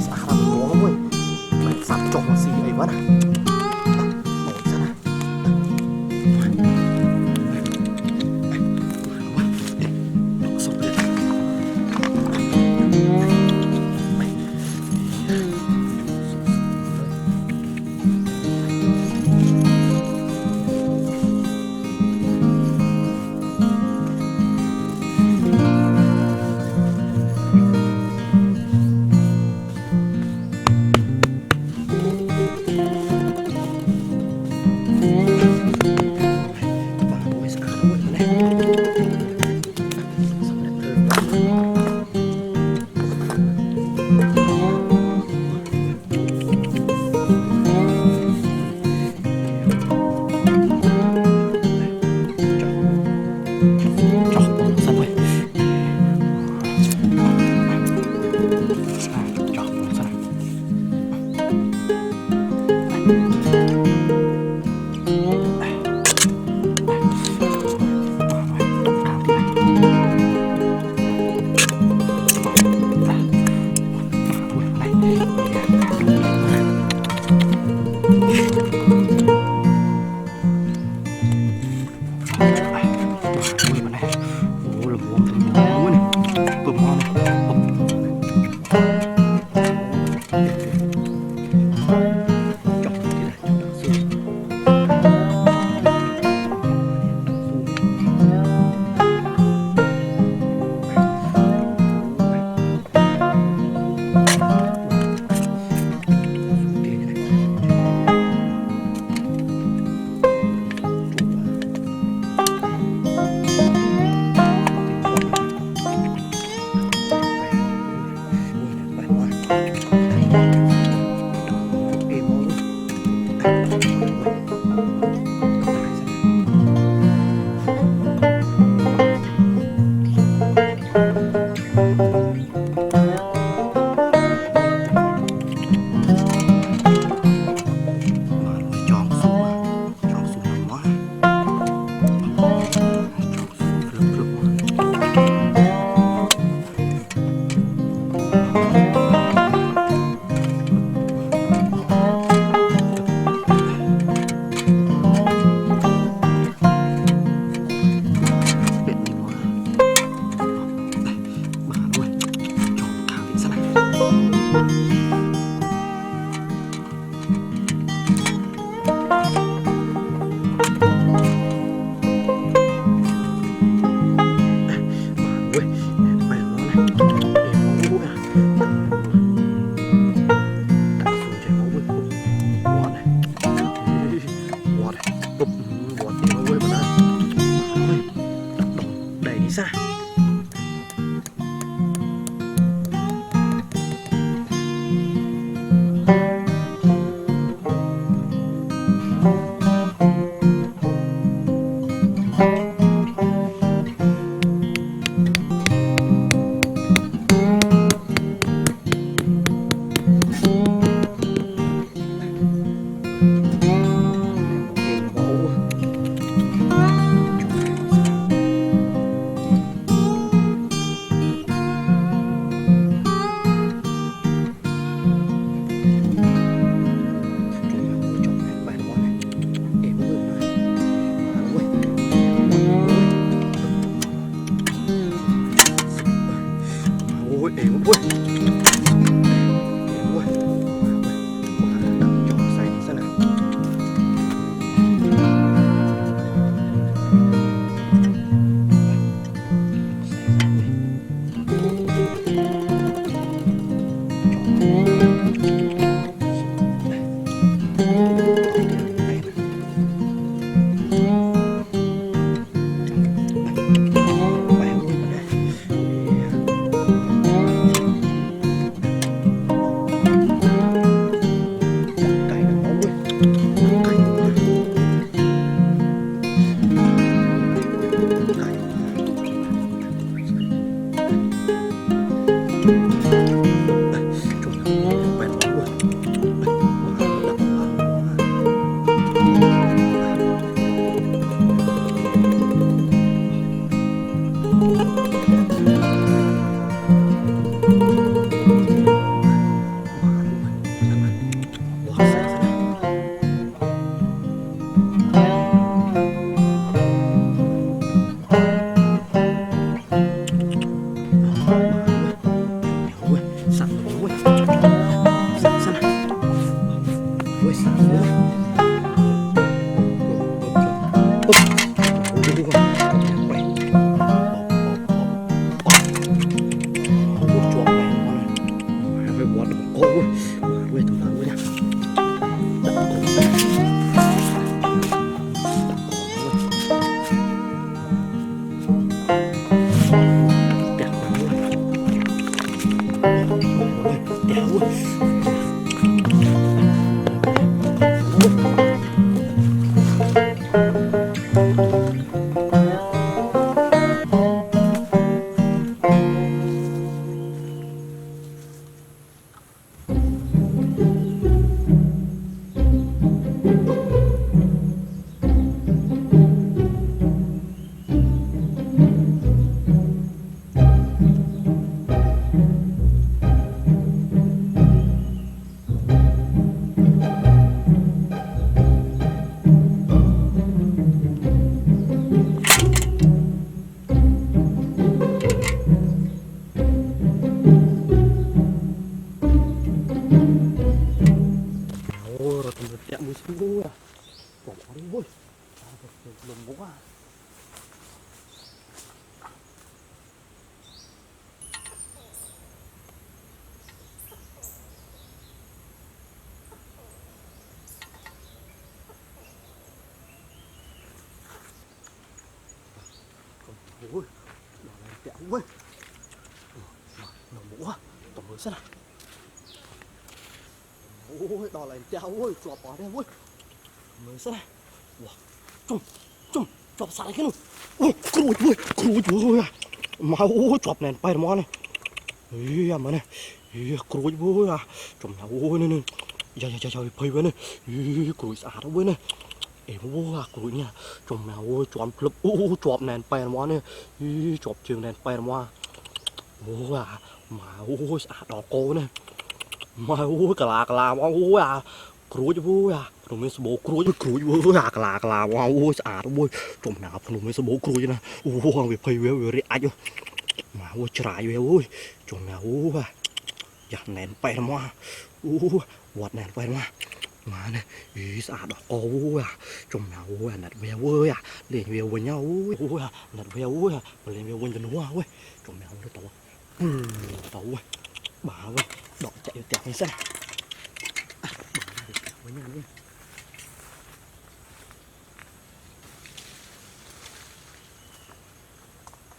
sekarang doang gue main sacok masih gimana mau di sana xa. Ôi, êm quá. Êm quá. Đặt cho xay đi xem nào. mũ à. Ôi, đỏ này tẹo ơi. Nó mũ à, tổng mới xem nào. Ôi, đỏ này tẹo ơi, chọp bỏ đây ơi. Mới xem nào. Wow, chung, chọp sạch cái luôn. Ôi, cùi à. Mà ôi, chọp này bay món này. Ê, mà này. Ê, cùi à. Chọp nhà ôi này. Trời, phơi với này. Ê, cùi sạch đó với này. Ê, ôi, cùi nha. Chọp nhà ôi, chọp club. Ôi, chọp này bay món này. Ê, chọp trường này bay món. Ôi à, mà ôi đỏ cô này, mà ôi cả là ôi à, cối ôi à, rồi mới số cối ôi à cả là ôi ôi, trộm nào rồi mới số cối nè, ôi về phơi về rẽ vô, mà ôi trái về ôi, trộm nào ôi à, giặt nén bay ra ôi, quạt nén bay ra mà này, ý đỏ cô ôi à, trộm nào ôi à, nặt về ôi à, liền về với nhau ôi à, nặt về ôi à, liền về với nhau ôi, trộm nào nó tao. Tao ơi, bà ơi, đỏ chạy theo tẹo như thế này. À, bà ơi, với nhau nhé.